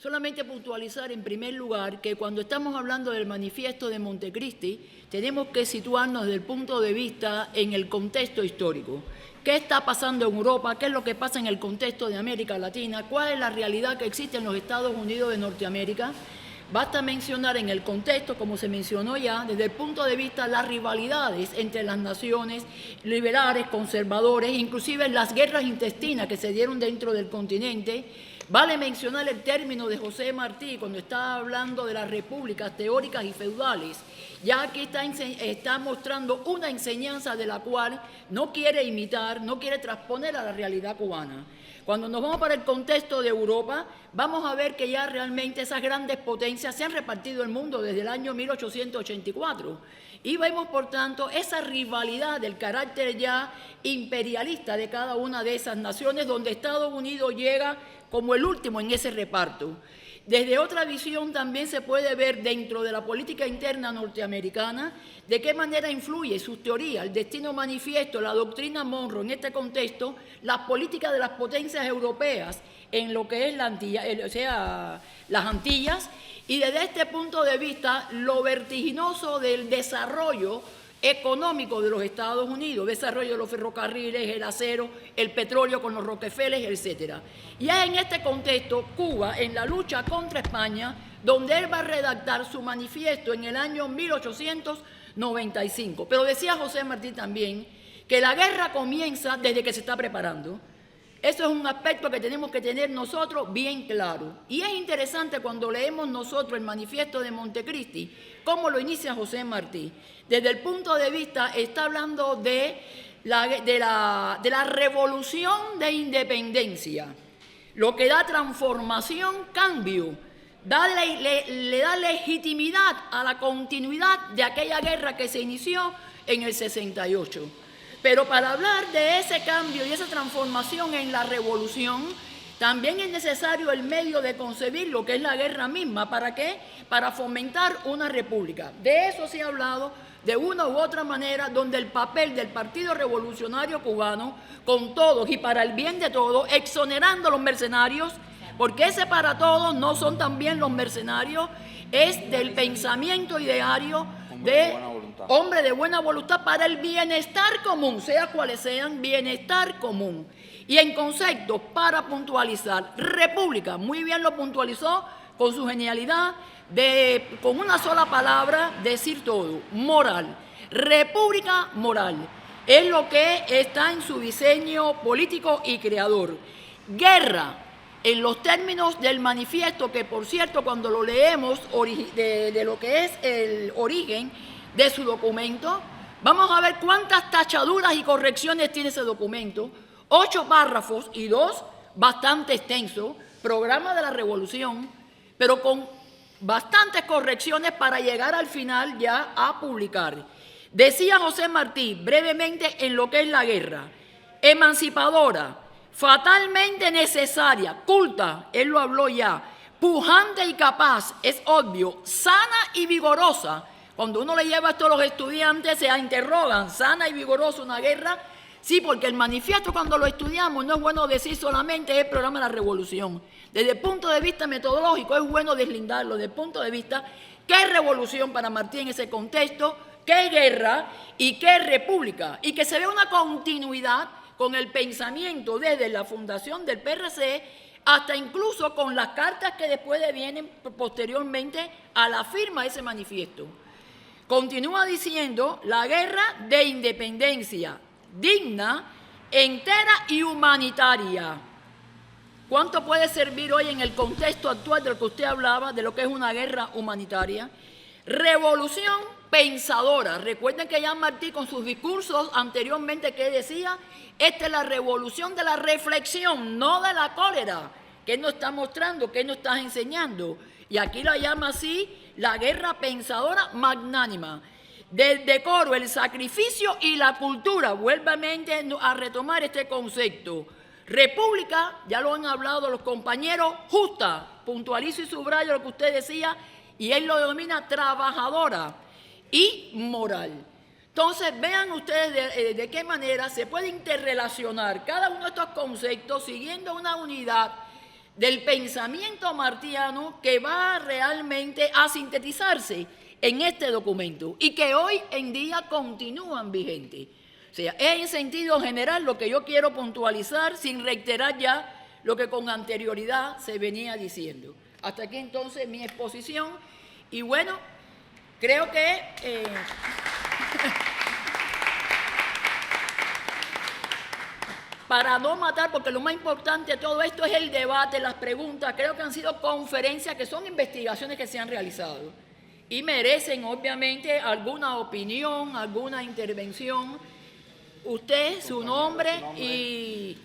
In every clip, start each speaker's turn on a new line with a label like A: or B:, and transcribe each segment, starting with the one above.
A: Solamente puntualizar en primer lugar que cuando estamos hablando del manifiesto de Montecristi, tenemos que situarnos desde el punto de vista en el contexto histórico. ¿Qué está pasando en Europa? ¿Qué es lo que pasa en el contexto de América Latina? ¿Cuál es la realidad que existe en los Estados Unidos de Norteamérica? Basta mencionar en el contexto, como se mencionó ya, desde el punto de vista de las rivalidades entre las naciones liberales, conservadores, inclusive las guerras intestinas que se dieron dentro del continente. Vale mencionar el término de José Martí cuando está hablando de las repúblicas teóricas y feudales. Ya aquí está mostrando una enseñanza de la cual no quiere imitar, no quiere transponer a la realidad cubana. Cuando nos vamos para el contexto de Europa, vamos a ver que ya realmente esas grandes potencias se han repartido el mundo desde el año 1884. Y vemos, por tanto, esa rivalidad del carácter ya imperialista de cada una de esas naciones, donde Estados Unidos llega como el último en ese reparto. Desde otra visión también se puede ver dentro de la política interna norteamericana de qué manera influye sus teorías, el destino manifiesto, la doctrina Monroe en este contexto, las políticas de las potencias europeas en lo que es las Antillas, y desde este punto de vista lo vertiginoso del desarrollo económico de los Estados Unidos, desarrollo de los ferrocarriles, el acero, el petróleo con los Rockefeller, etc. Y es en este contexto Cuba, en la lucha contra España, donde él va a redactar su manifiesto en el año 1895. Pero decía José Martí también que la guerra comienza desde que se está preparando. Eso es un aspecto que tenemos que tener nosotros bien claro. Y es interesante cuando leemos nosotros el manifiesto de Montecristi, cómo lo inicia José Martí. Desde el punto de vista, está hablando de la revolución de independencia, lo que da transformación, cambio, le da legitimidad a la continuidad de aquella guerra que se inició en el 68. Pero para hablar de ese cambio y esa transformación en la revolución, también es necesario el medio de concebir lo que es la guerra misma. ¿Para qué? Para fomentar una república. De eso se ha hablado de una u otra manera, donde el papel del Partido Revolucionario Cubano, con todos y para el bien de todos, exonerando a los mercenarios, porque ese para todos no son también los mercenarios, es del pensamiento ideario de hombre de buena voluntad para el bienestar común, sea cuales sean, bienestar común. Y en conceptos, para puntualizar, república, muy bien lo puntualizó con su genialidad, con una sola palabra decir todo, moral. República moral es lo que está en su diseño político y creador. Guerra, en los términos del manifiesto, que por cierto cuando lo leemos de lo que es el origen de su documento, vamos a ver cuántas tachaduras y correcciones tiene ese documento. 8 párrafos y 2 bastante extensos, programa de la revolución, pero con bastantes correcciones para llegar al final ya a publicar. Decía José Martí brevemente en lo que es la guerra: emancipadora, fatalmente necesaria, culta, él lo habló ya, pujante y capaz, es obvio, sana y vigorosa. Cuando uno le lleva esto a los estudiantes se interrogan, sana y vigorosa una guerra. Sí, porque el manifiesto cuando lo estudiamos no es bueno decir solamente es el programa de la revolución. Desde el punto de vista metodológico es bueno deslindarlo, desde el punto de vista qué es revolución para Martí en ese contexto, qué es guerra y qué es república. Y que se ve una continuidad con el pensamiento desde la fundación del PRC hasta incluso con las cartas que después vienen posteriormente a la firma de ese manifiesto. Continúa diciendo la guerra de independencia, digna, entera y humanitaria. ¿Cuánto puede servir hoy en el contexto actual del que usted hablaba, de lo que es una guerra humanitaria? Revolución pensadora. Recuerden que ya Martí con sus discursos anteriormente que decía, esta es la revolución de la reflexión, no de la cólera, que él nos está mostrando, que él nos está enseñando. Y aquí la llama así, la guerra pensadora magnánima. Del decoro, el sacrificio y la cultura. Vuelvamente a retomar este concepto. República, ya lo han hablado los compañeros, justa, puntualizo y subrayo lo que usted decía, y él lo denomina trabajadora y moral. Entonces, vean ustedes de qué manera se puede interrelacionar cada uno de estos conceptos siguiendo una unidad del pensamiento martiano que va realmente a sintetizarse en este documento y que hoy en día continúan vigentes. O sea, es en sentido general lo que yo quiero puntualizar sin reiterar ya lo que con anterioridad se venía diciendo. Hasta aquí entonces mi exposición y bueno, creo que para no matar, porque lo más importante de todo esto es el debate, las preguntas, creo que han sido conferencias que son investigaciones que se han realizado y merecen obviamente alguna opinión, alguna intervención. Usted, su nombre y...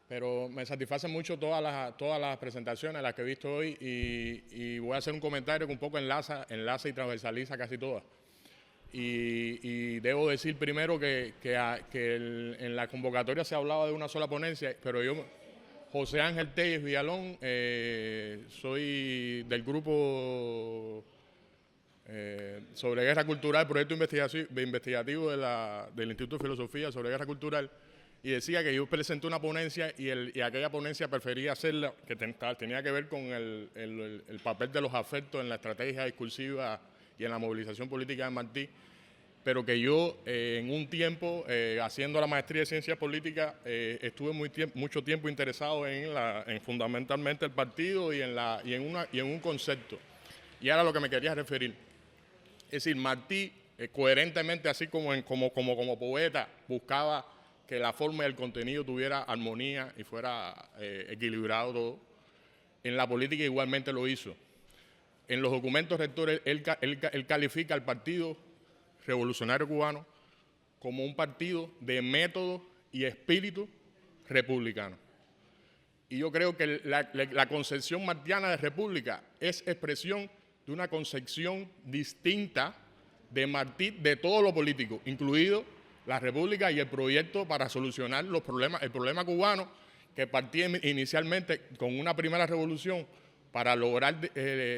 B: Pero me satisfacen mucho todas las presentaciones, las que he visto hoy, y voy a hacer un comentario que un poco enlaza y transversaliza casi todas. Y debo decir primero que en la convocatoria se hablaba de una sola ponencia, pero yo, José Ángel Telles Villalón, soy del grupo sobre guerra cultural, proyecto investigativo del Instituto de Filosofía sobre guerra cultural, y decía que yo presenté una ponencia y aquella ponencia prefería hacerla, que tenía que ver con el papel de los afectos en la estrategia discursiva y en la movilización política de Martí, pero que yo en un tiempo, haciendo la maestría de Ciencias Políticas, estuve mucho tiempo interesado en fundamentalmente el partido y en un concepto. Y ahora lo que me quería referir. Es decir, Martí, coherentemente, así como poeta, buscaba que la forma y el contenido tuviera armonía y fuera equilibrado todo. En la política igualmente lo hizo. En los documentos rectores, él califica al Partido Revolucionario Cubano como un partido de método y espíritu republicano. Y yo creo que la concepción martiana de república es expresión de una concepción distinta de Martí de todo lo político, incluido la república y el proyecto para solucionar los problemas, el problema cubano, que partía inicialmente con una primera revolución para lograr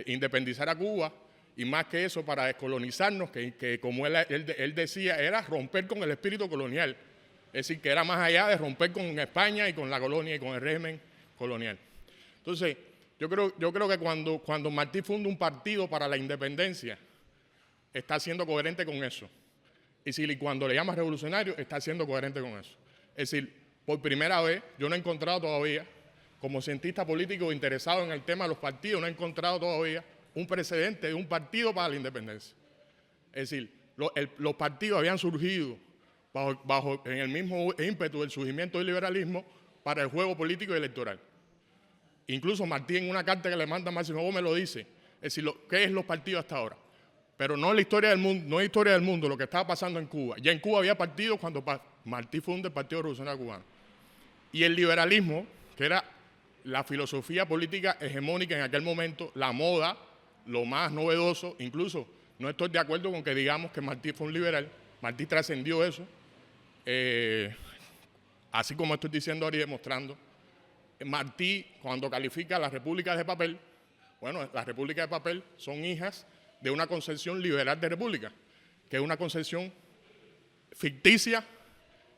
B: independizar a Cuba, y más que eso para descolonizarnos, que como él decía, era romper con el espíritu colonial, es decir, que era más allá de romper con España y con la colonia y con el régimen colonial. Entonces, yo creo que cuando Martí funda un partido para la independencia, está siendo coherente con eso. Y cuando le llama revolucionario, está siendo coherente con eso. Es decir, por primera vez, yo no he encontrado todavía, como cientista político interesado en el tema de los partidos, no he encontrado todavía un precedente de un partido para la independencia. Es decir, los partidos habían surgido en el mismo ímpetu del surgimiento del liberalismo para el juego político y electoral. Incluso Martí, en una carta que le manda a Máximo Gómez, lo dice. Es decir, ¿qué es los partidos hasta ahora? Pero no es la historia del mundo, no es historia del mundo lo que estaba pasando en Cuba. Ya en Cuba había partidos cuando Martí funda el Partido Revolucionario Cubano. Y el liberalismo, que era la filosofía política hegemónica en aquel momento, la moda, lo más novedoso, incluso no estoy de acuerdo con que digamos que Martí fue un liberal. Martí trascendió eso, así como estoy diciendo ahora y demostrando. Martí, cuando califica las repúblicas de papel, bueno, las repúblicas de papel son hijas de una concepción liberal de república, que es una concepción ficticia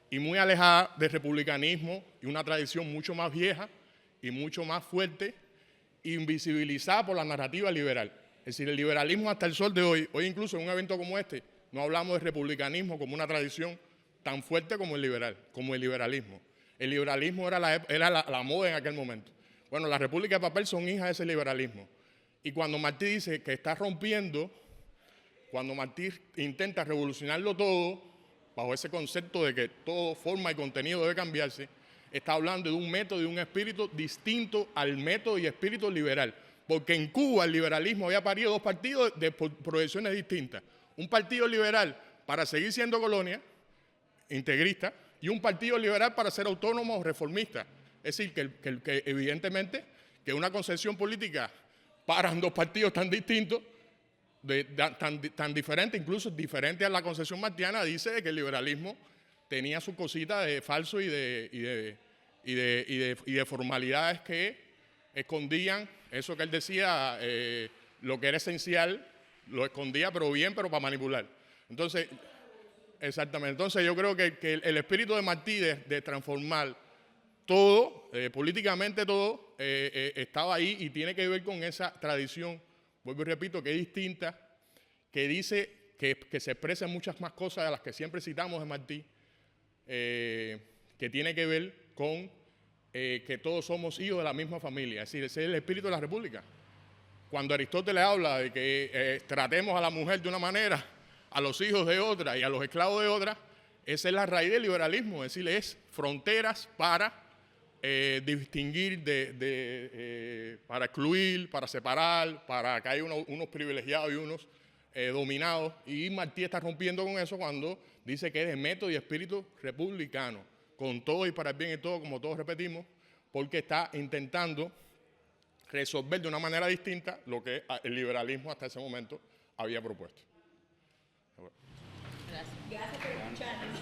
B: y muy alejada del republicanismo y una tradición mucho más vieja y mucho más fuerte, invisibilizada por la narrativa liberal. Es decir, el liberalismo hasta el sol de hoy incluso en un evento como este, no hablamos de republicanismo como una tradición tan fuerte como el liberalismo. El liberalismo era la moda en aquel momento. Bueno, las repúblicas de papel son hijas de ese liberalismo. Y cuando Martí dice que está rompiendo, cuando Martí intenta revolucionarlo todo, bajo ese concepto de que todo forma y contenido debe cambiarse, está hablando de un método y un espíritu distinto al método y espíritu liberal. Porque en Cuba el liberalismo había parido dos partidos de proyecciones distintas. Un partido liberal para seguir siendo colonia, integrista, y un partido liberal para ser autónomo o reformista. Es decir, que evidentemente que una concepción política para dos partidos tan distintos, tan diferentes, incluso diferentes a la concepción martiana, dice que el liberalismo tenía su cosita de falso y de formalidades que escondían eso que él decía, lo que era esencial, lo escondía, pero para manipular. Entonces, exactamente. Entonces yo creo que el espíritu de Martí de transformar todo, políticamente todo, estaba ahí y tiene que ver con esa tradición, vuelvo y repito, que es distinta, que dice que se expresan muchas más cosas de las que siempre citamos de Martí, que tiene que ver con que todos somos hijos de la misma familia, es decir, ese es el espíritu de la República. Cuando Aristóteles habla de que tratemos a la mujer de una manera, a los hijos de otra y a los esclavos de otra, esa es la raíz del liberalismo, es decir, es fronteras para distinguir, para excluir, para separar, para que haya unos privilegiados y unos dominados. Y Martí está rompiendo con eso cuando dice que es de método y espíritu republicano, con todo y para el bien y todo, como todos repetimos, porque está intentando resolver de una manera distinta lo que el liberalismo hasta ese momento había propuesto.
A: Gracias por escucharnos.